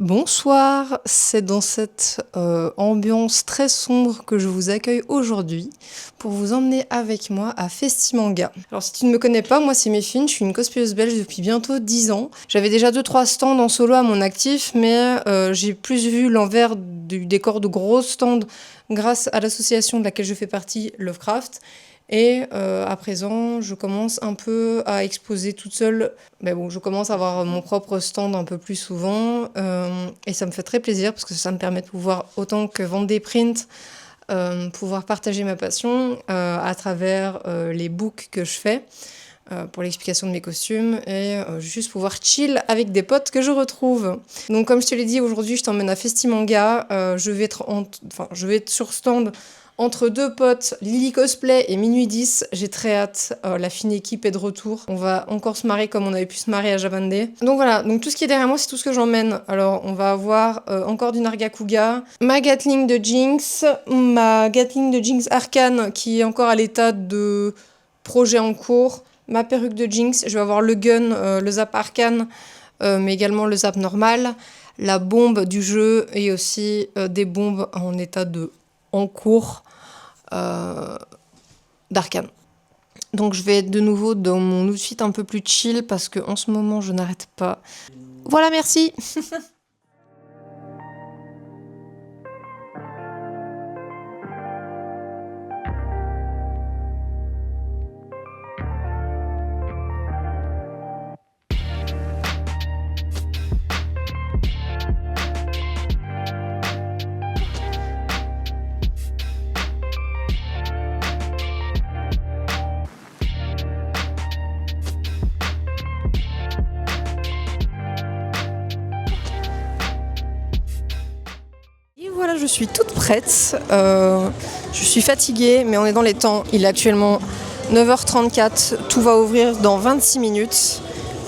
Bonsoir, c'est dans cette ambiance très sombre que je vous accueille aujourd'hui pour vous emmener avec moi à Festimanga. Alors si tu ne me connais pas, moi c'est Méphine, je suis une cosplayeuse belge depuis bientôt 10 ans. J'avais déjà 2-3 stands en solo à mon actif, mais j'ai plus vu l'envers du décor de gros stands grâce à l'association de laquelle je fais partie, Lovecraft. Et à présent, je commence un peu à exposer toute seule. Mais bon, je commence à avoir mon propre stand un peu plus souvent. Et ça me fait très plaisir parce que ça me permet de pouvoir, autant que vendre des prints, pouvoir partager ma passion à travers les books que je fais pour l'explication de mes costumes et juste pouvoir chill avec des potes que je retrouve. Donc comme je te l'ai dit, aujourd'hui, je t'emmène à Festimanga. Je vais être sur stand entre deux potes, Lily Cosplay et Minuit 10, j'ai très hâte, la fine équipe est de retour. On va encore se marrer comme on avait pu se marrer à Javandé. Donc voilà, donc tout ce qui est derrière moi, c'est tout ce que j'emmène. Alors on va avoir encore du Nargacuga, ma Gatling de Jinx, ma Gatling de Jinx Arcane qui est encore à l'état de projet en cours, ma perruque de Jinx, je vais avoir le gun, le zap Arcane, mais également le zap normal, la bombe du jeu et aussi des bombes en état de en cours d'Arcane. Donc je vais être de nouveau dans mon outfit un peu plus chill parce qu'en ce moment je n'arrête pas. Voilà, merci. Voilà, je suis toute prête. Je suis fatiguée, mais on est dans les temps. Il est actuellement 9h34. Tout va ouvrir dans 26 minutes.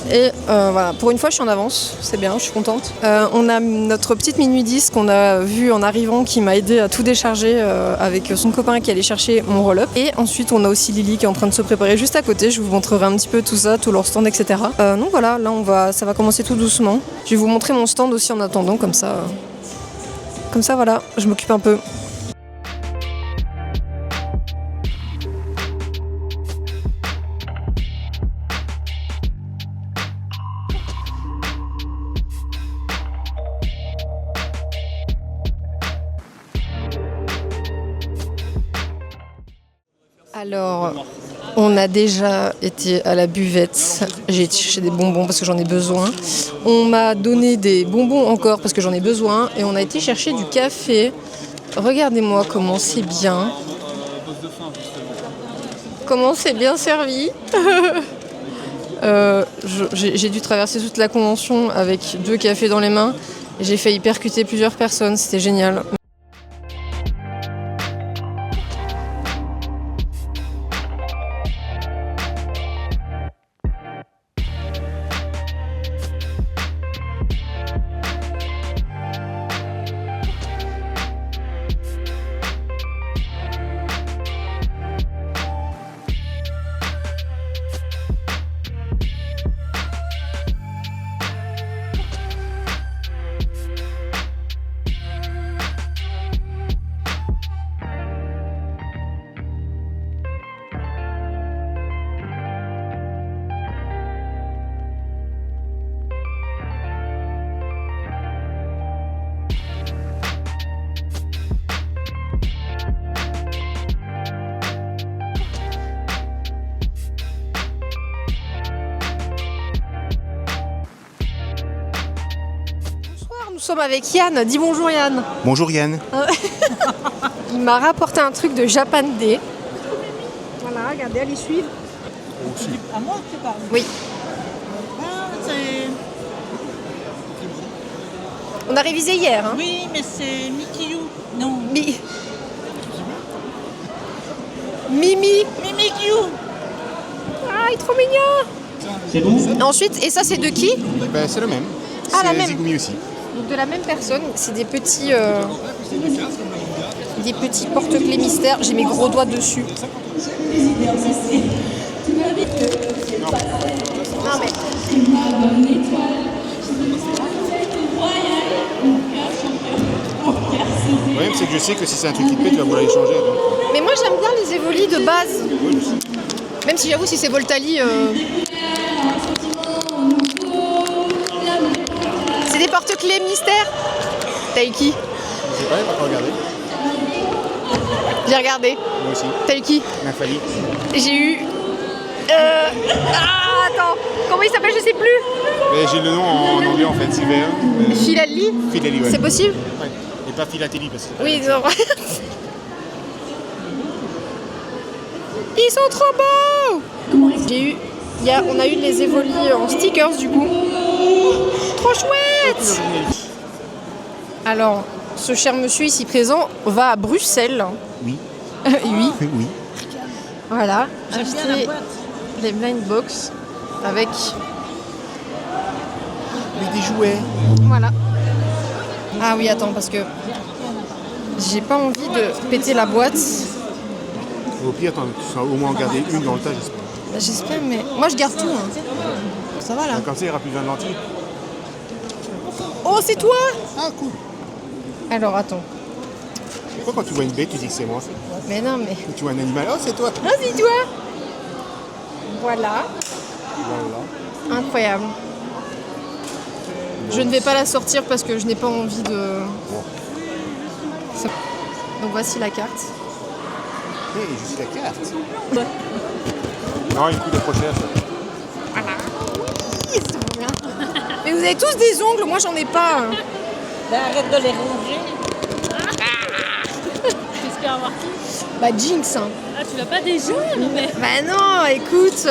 Et voilà, pour une fois, je suis en avance. C'est bien, je suis contente. On a notre petite Minuit 10 qu'on a vue en arrivant qui m'a aidé à tout décharger avec son copain qui allait chercher mon roll-up. Et ensuite, on a aussi Lily qui est en train de se préparer juste à côté. Je vous montrerai un petit peu tout ça, tout leur stand, etc. Donc voilà, là, ça va commencer tout doucement. Je vais vous montrer mon stand aussi en attendant, comme ça... Comme ça, voilà, je m'occupe un peu. Alors, on a déjà été à la buvette, j'ai été chercher des bonbons parce que j'en ai besoin. On m'a donné des bonbons encore parce que j'en ai besoin. Et on a été chercher du café. Regardez-moi comment c'est bien. Comment c'est bien servi. J'ai dû traverser toute la convention avec 2 cafés dans les mains. J'ai failli percuter plusieurs personnes, c'était génial. Nous sommes avec Yann. Dis bonjour Yann. Bonjour Yann. Il m'a rapporté un truc de Japan Day. Voilà, regardez, allez suivre. À moi que tu parles. Oui. Ah, c'est... On a révisé hier. Hein. Oui, mais c'est Mikiyu. Non. Mimi. Mimikyu. Ah, il est trop mignon. C'est bon? Ensuite, et ça c'est de qui? Ben, c'est le même. Ah, la C'est même. Zigumi aussi. Donc de la même personne, c'est des petits porte-clés mystères. J'ai mes gros doigts dessus. Non mais... problème, c'est que je sais que si c'est un truc qui te plaît, tu vas vouloir les changer. Donc. Mais moi j'aime bien les Evoli de base. Même si j'avoue, si c'est Voltali. C'est des porte-clés mystères. T'as eu qui? Je sais pas, il va pas regarder. J'ai regardé. Moi aussi. T'as eu qui? Nymphali. J'ai eu. Ah, attends. Comment il s'appelle? Je sais plus. Mais j'ai le nom en anglais en fait, Sylvain. Philali. Philali, ouais. C'est possible? Ouais. Et pas Philatélie parce que. Oui, non. Ils sont trop beaux. J'ai eu. On a eu les Evoli en stickers du coup. Trop chouette. Alors, ce cher monsieur ici présent va à Bruxelles. Oui. Oui. Oui. Voilà. J'aime bien Acheter la boîte. les blind box avec. Mais des jouets. Voilà. Ah oui, attends, parce que j'ai pas envie de péter la boîte. Au pire, attends, tu seras au moins en garder une dans le tas, j'espère. J'espère, mais moi je garde tout. Hein. Ça va là. Comme ça, il n'y aura plus besoin de lentilles. Oh, c'est toi? Ah, cool. Alors attends. Pourquoi quand tu vois une bête, tu dis que c'est moi? Mais non, mais. Tu vois un animal, oh, c'est toi. Ah, c'est toi. Voilà. Voilà. Incroyable. Je ne vais pas la sortir parce que je n'ai pas envie de. Bon. Donc voici la carte. Hé, je suis la carte. Non, il coûte trop cher, ça. Voilà. Oui, c'est trop bien. Mais vous avez tous des ongles, moi j'en ai pas. Ben, arrête de les ronger. Qu'est-ce qu'il y a à voir qui? Bah Jinx. Hein. Ah, tu vas pas déjà? Non, mais. Bah non, écoute.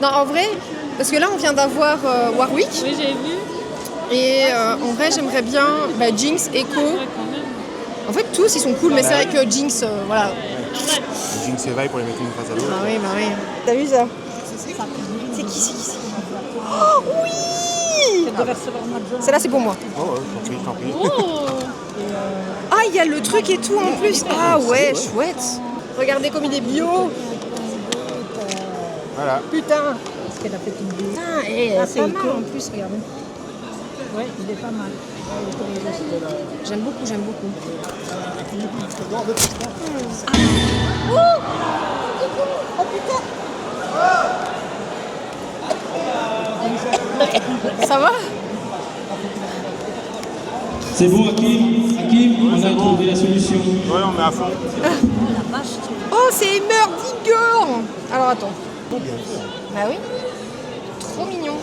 Non, en vrai, parce que là on vient d'avoir Warwick. Oui, j'ai vu. Et en vrai, j'aimerais bien Jinx, Echo. Ouais, quand même. En fait, tous ils sont cool, mais c'est vrai que Jinx, voilà. Jinx et Vi pour les mettre une face à l'autre. Bah oui, bah oui. T'as vu ça? C'est qui? Oh oui! Elle devrait recevoir ma journée. Celle-là, c'est pour moi. Oh, ouais, tant pis. Oh! Ah, il y a le truc et tout en plus. Ah ouais, chouette. Regardez comme il est bio. Voilà. Putain. Parce qu'elle a fait une vie. Putain, et Ah, c'est c'est pas mal Echo. en plus, regardez. Ouais, il est pas mal. J'aime beaucoup, j'aime beaucoup. Ça va? C'est bon, Hakim, on a trouvé la solution. Ouais, on met à fond. Oh, c'est Emerdigor. Alors attends. Bah oui. Trop mignon.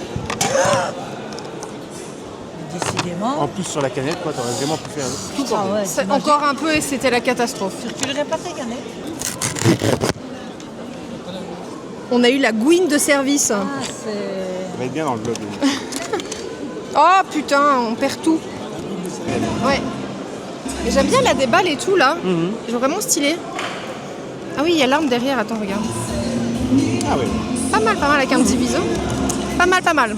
Décidément. En plus, sur la canette, quoi, t'aurais vraiment pu faire tout Ah ouais, C'est encore un peu et c'était la catastrophe. tu l'aurais pas fait gagner. On a eu la Gwyn de service. Ah, c'est. Ça va être bien dans le vlog. Oh putain, on perd tout. Ouais. Mais j'aime bien la déballe et tout là. Ils sont vraiment stylé. Ah oui, il y a l'arme derrière, attends, regarde. Ah ouais. Pas mal avec un diviseur. Pas mal.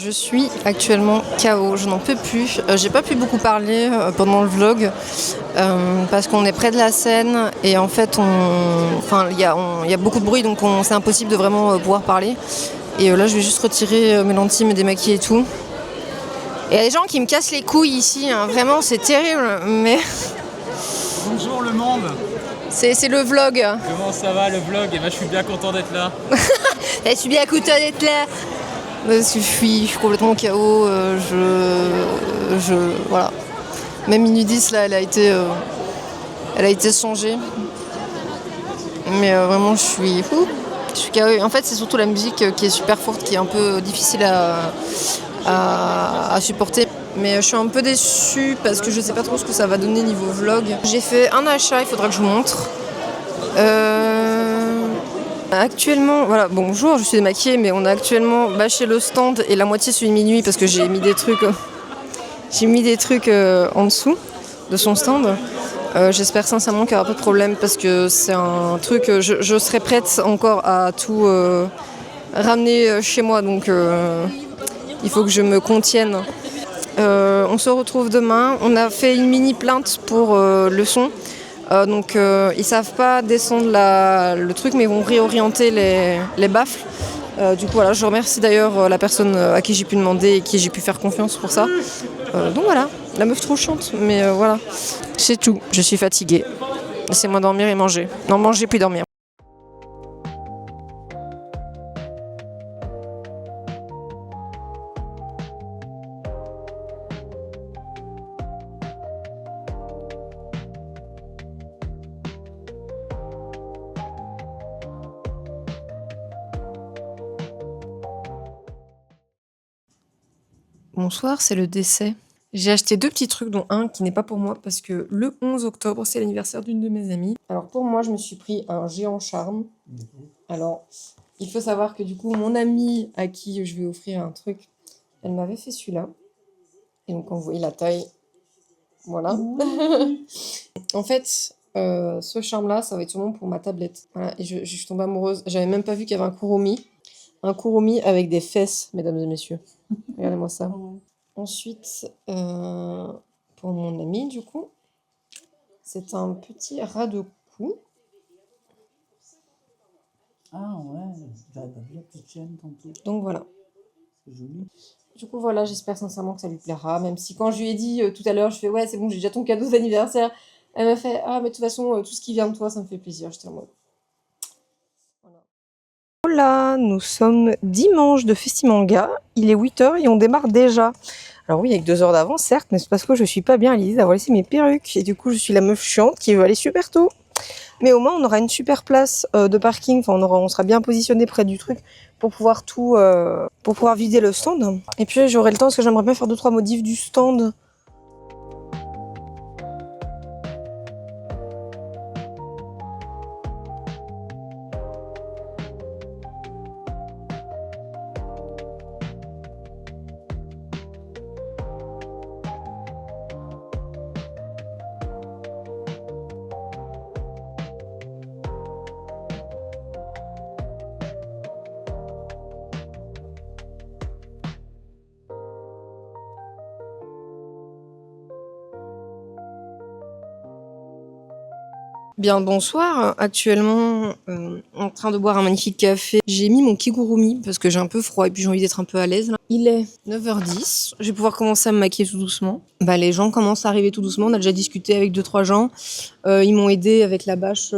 Je suis actuellement KO, je n'en peux plus. J'ai pas pu beaucoup parler pendant le vlog parce qu'on est près de la scène et en fait il y a beaucoup de bruit donc c'est impossible de vraiment pouvoir parler. Et là je vais juste retirer mes lentilles, me démaquiller et tout. Et il y a des gens qui me cassent les couilles ici, hein. Vraiment c'est terrible mais... Bonjour le monde. C'est le vlog. Comment ça va le vlog? Et je suis bien content d'être là. Je suis bien content d'être là. Parce que je suis complètement KO. Voilà. Même minuit 10 là, elle a été changée. Mais vraiment je suis KO. En fait c'est surtout la musique qui est super forte, qui est un peu difficile à supporter. Mais je suis un peu déçue parce que je sais pas trop ce que ça va donner niveau vlog. J'ai fait un achat, il faudra que je vous montre. Actuellement, voilà, bonjour, je suis démaquillée, mais on a actuellement bâché le stand et la moitié sur minuit parce que j'ai mis des trucs en dessous de son stand. J'espère sincèrement qu'il n'y aura pas de problème parce que c'est un truc, je serai prête encore à tout ramener chez moi, donc il faut que je me contienne. On se retrouve demain. On a fait une mini plainte pour le son. Donc ils savent pas descendre le truc mais ils vont réorienter les baffles. Du coup voilà, je remercie d'ailleurs la personne à qui j'ai pu demander et qui j'ai pu faire confiance pour ça. Donc voilà, la meuf trop chiante mais voilà. C'est tout, je suis fatiguée. Laissez-moi dormir et manger. Non, manger puis dormir. Bonsoir, c'est le décès. J'ai acheté 2 petits trucs, dont un qui n'est pas pour moi, parce que le 11 octobre, c'est l'anniversaire d'une de mes amies. Alors pour moi, je me suis pris un géant charme. Alors, il faut savoir que du coup, mon amie à qui je vais offrir un truc, elle m'avait fait celui-là. Et donc, quand vous voyez la taille, voilà. En fait, ce charme-là, ça va être sûrement pour ma tablette. Voilà, et je suis tombée amoureuse. J'avais même pas vu qu'il y avait un Kuromi. Un Kuromi avec des fesses, mesdames et messieurs. Regardez-moi ça. Ensuite, pour mon ami, du coup, c'est un petit ras de cou. Ah ouais, j'avais pas vu la petite chaîne tantôt. Donc voilà. C'est joli. Du coup, voilà, j'espère sincèrement que ça lui plaira. Même si quand je lui ai dit tout à l'heure, je fais ouais, c'est bon, j'ai déjà ton cadeau d'anniversaire. Elle m'a fait ah, mais de toute façon, tout ce qui vient de toi, ça me fait plaisir. J'étais en mode. Voilà, nous sommes dimanche de Festimanga. Il est 8h et on démarre déjà. Alors oui, avec 2 heures d'avance, certes, mais c'est parce que je suis pas bien à l'idée d'avoir laissé mes perruques. Et du coup, je suis la meuf chiante qui veut aller super tôt. Mais au moins, on aura une super place de parking. Enfin, on sera bien positionné près du truc pour pouvoir pour pouvoir vider le stand. Et puis, j'aurai le temps parce que j'aimerais bien faire 2-3 modifs du stand. Bien, bonsoir. Actuellement, en train de boire un magnifique café. J'ai mis mon kigurumi parce que j'ai un peu froid et puis j'ai envie d'être un peu à l'aise. Là. Il est 9h10. Je vais pouvoir commencer à me maquiller tout doucement. Bah, les gens commencent à arriver tout doucement. On a déjà discuté avec 2-3 gens. Ils m'ont aidé avec la bâche.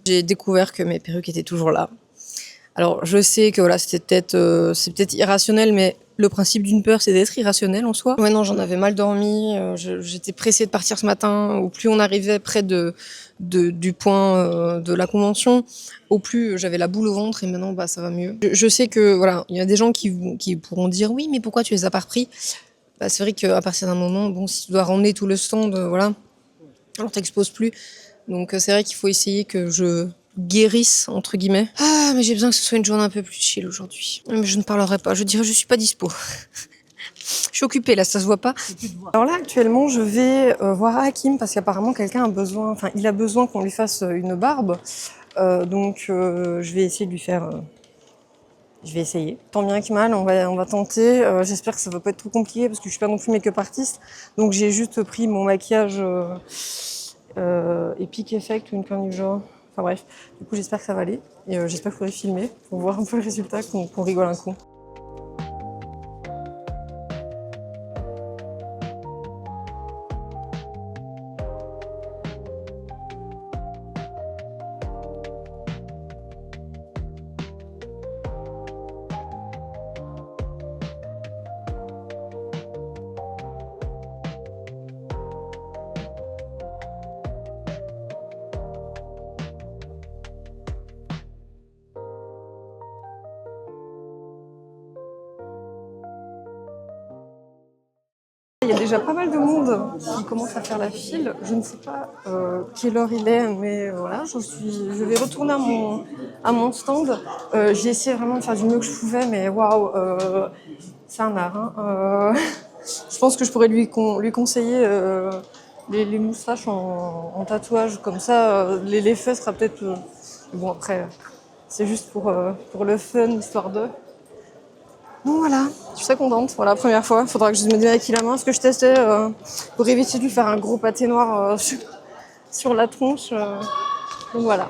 J'ai découvert que mes perruques étaient toujours là. Alors, je sais que voilà, c'est peut-être irrationnel, mais le principe d'une peur, c'est d'être irrationnel en soi. Ouais, non, j'en avais mal dormi. J'étais pressée de partir ce matin. Au plus on arrivait près du point de la convention, au plus j'avais la boule au ventre et maintenant, bah, ça va mieux. Je sais que voilà, il y a des gens qui pourront dire oui, mais pourquoi tu les as pas repris? Bah, c'est vrai qu'à partir d'un moment, bon, si tu dois ramener tout le stand, voilà, alors t'exposes plus. Donc c'est vrai qu'il faut essayer que je guérisse entre guillemets. Ah, mais j'ai besoin que ce soit une journée un peu plus chill aujourd'hui. Mais je ne parlerai pas, je dirais je suis pas dispo. Je suis occupée là, ça se voit pas. Alors là actuellement je vais voir Hakim parce qu'apparemment quelqu'un a besoin, enfin il a besoin qu'on lui fasse une barbe. Donc je vais essayer de lui faire Je vais essayer. Tant bien que mal, on va tenter. J'espère que ça va pas être trop compliqué parce que je suis pas non plus make-up artiste. Donc j'ai juste pris mon maquillage Epic Effect ou une connerie du genre. Enfin bref, du coup j'espère que ça va aller. Et j'espère que vous pourrez filmer pour voir un peu le résultat, qu'on rigole un coup. Il y a déjà pas mal de monde qui commence à faire la file. Je ne sais pas quelle heure il est, mais voilà, je vais retourner à mon stand. J'ai essayé vraiment de faire du mieux que je pouvais, mais waouh, c'est un art. Hein. Je pense que je pourrais lui conseiller les moustaches en tatouage, comme ça, l'effet sera peut-être... bon, après, c'est juste pour le fun, histoire de... Bon voilà, je suis très contente, voilà, première fois. Faudra que je me démaquille la main, parce que je testais pour éviter de lui faire un gros pâté noir sur la tronche. Donc voilà.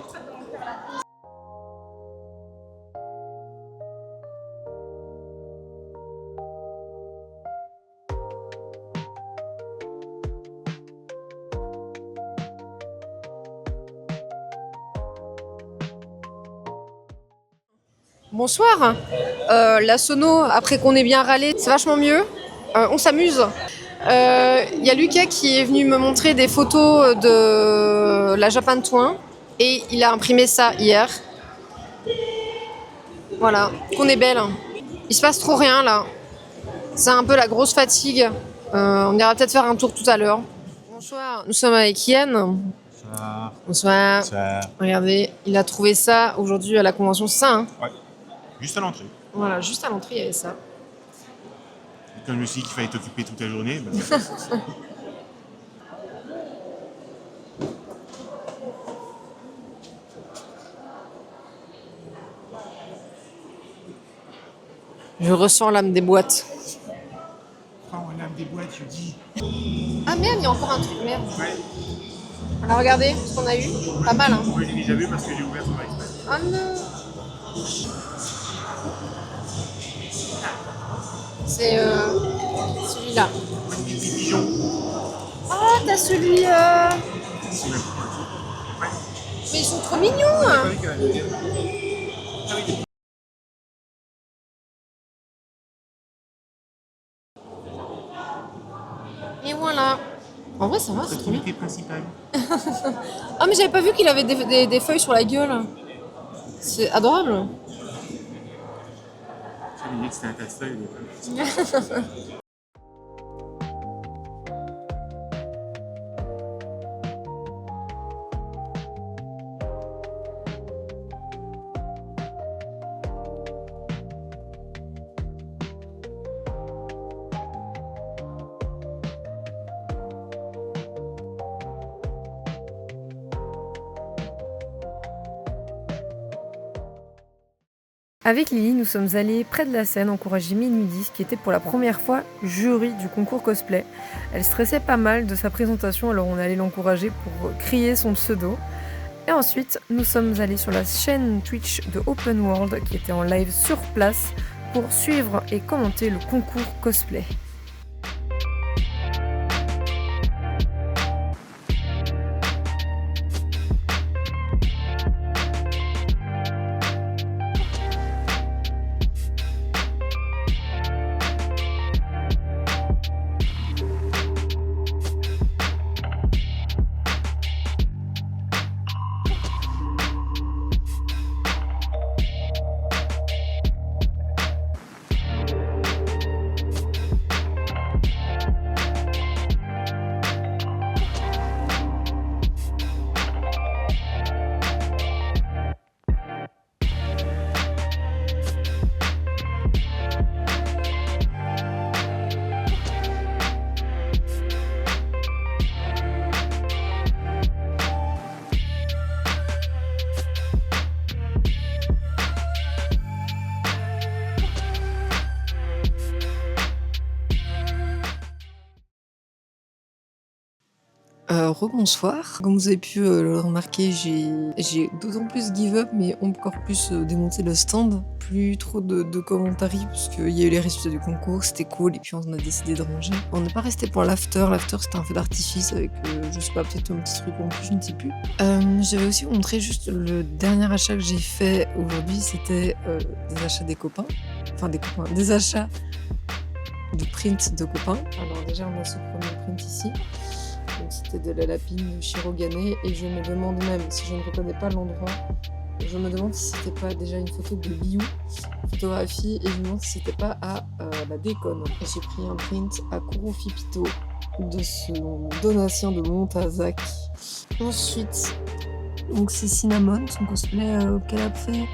Bonsoir. La sono, après qu'on ait bien râlé, c'est vachement mieux. On s'amuse. Y a Lucas qui est venu me montrer des photos de la Japan Twin et il a imprimé ça hier. Voilà, qu'on est belle. Il se passe trop rien là. C'est un peu la grosse fatigue. On ira peut-être faire un tour tout à l'heure. Bonsoir, nous sommes avec Yann. Bonsoir. Ça... Regardez, il a trouvé ça aujourd'hui à la convention, c'est ça hein? Ouais, juste à l'entrée. Voilà, juste à l'entrée, il y avait ça. Et comme je me suis dit qu'il fallait t'occuper toute la journée, bah... Je ressens l'âme des boîtes. Oh, l'âme des boîtes, je dis. Ah merde, il y a encore un truc, merde. Ouais, Alors regardez ce qu'on a eu. Pas mal, hein. moi j'ai déjà vu parce que j'ai ouvert son exprès. Oh non. C'est celui-là. Petit pigeon. Oh, t'as celui... Mais ils sont trop mignons hein. Et voilà. En vrai, ça va, c'est trop bien. L'activité principale. Ah, mais j'avais pas vu qu'il avait des feuilles sur la gueule. C'est adorable. J'avais dit que c'était un casse-feuille. Avec Lily, nous sommes allés près de la scène encourager Minudis, qui était pour la première fois jury du concours cosplay. Elle stressait pas mal de sa présentation, alors on allait l'encourager pour crier son pseudo. Et ensuite, nous sommes allés sur la chaîne Twitch de Open World, qui était en live sur place, pour suivre et commenter le concours cosplay. Rebonsoir. Comme vous avez pu le remarquer, j'ai d'autant plus give up, mais encore plus démonté le stand. Plus trop de commentaires, parce qu'il y a eu les résultats du concours, c'était cool, et puis on a décidé de ranger. On n'est pas resté pour l'after. L'after, c'était un feu d'artifice avec, je sais pas, peut-être un petit truc en plus, je ne sais plus. Je vais aussi vous montrer juste le dernier achat que j'ai fait aujourd'hui. C'était des achats des copains. Enfin, des achats de print de copains. Alors déjà, on a ce premier print ici. Donc, c'était de la lapine de Shirogane et je me demande même, si je ne reconnais pas l'endroit, je me demande si c'était pas déjà une photo de Biou, photographie, et je me demande si c'était pas à la déconne. Et j'ai pris un print à Kurofipito de son donatien de Montazak. Ensuite, donc c'est Cinnamon, son cosplay qu'elle a fait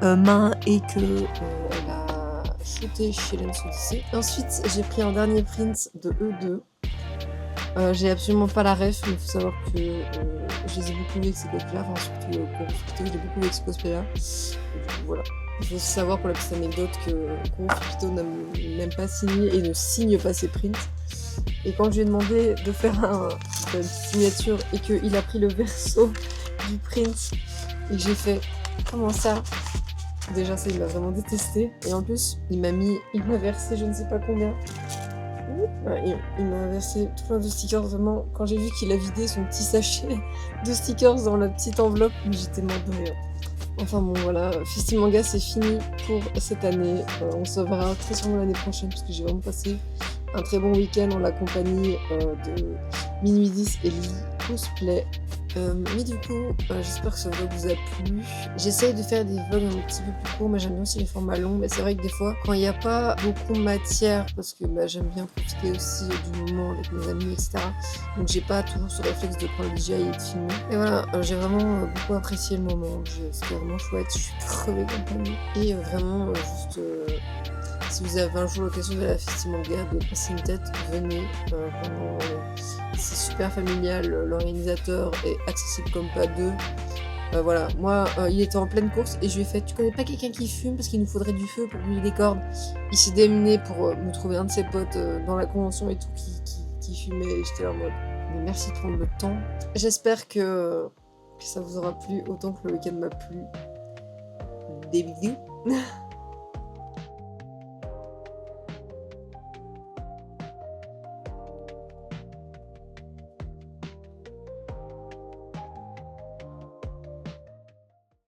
main et que elle a shooté chez Lens Odyssey. Ensuite, j'ai pris un dernier print de E2. J'ai absolument pas la ref, mais il faut savoir que je les ai beaucoup vus avec ces cosplays-là, enfin surtout Kurofipito, je l'ai beaucoup vu avec ce cosplay-là. Voilà. Il faut savoir pour la petite anecdote que Kurofipito n'aime pas signer et ne signe pas ses prints. Et quand je lui ai demandé de faire une signature et qu'il a pris le verso du print et que j'ai fait « Comment ça ?» Déjà ça il m'a vraiment détesté. Et en plus il m'a versé je ne sais pas combien. Il m'a versé tout plein de stickers, vraiment. Quand j'ai vu qu'il a vidé son petit sachet de stickers dans la petite enveloppe, j'étais morte de rire. Enfin bon voilà, Festimanga c'est fini pour cette année. On se verra très sûrement l'année prochaine parce que j'ai vraiment passé un très bon week-end en la compagnie de Minuit 10 et Lily Cosplay. Mais du coup, j'espère que ce vlog vous a plu. J'essaye de faire des vlogs un petit peu plus courts, mais j'aime bien aussi les formats longs. Mais c'est vrai que des fois, quand il n'y a pas beaucoup de matière, parce que j'aime bien profiter aussi du moment avec mes amis, etc. Donc j'ai pas toujours ce réflexe de prendre le DJI et de filmer. Et voilà, j'ai vraiment beaucoup apprécié le moment. C'était vraiment chouette, je suis crevée compagnie. Et vraiment, juste... si vous avez un jour l'occasion de la Festimanga, de passer une tête, venez. Vraiment, c'est super familial, l'organisateur est accessible comme pas deux. Voilà, moi, il était en pleine course et je lui ai fait « Tu connais pas quelqu'un qui fume parce qu'il nous faudrait du feu pour brûler des cordes ?» Il s'est démené pour me trouver un de ses potes dans la convention et tout qui fumait et j'étais là en mode « Mais merci de prendre le temps. » J'espère que ça vous aura plu autant que le week-end m'a plu. Des bisous.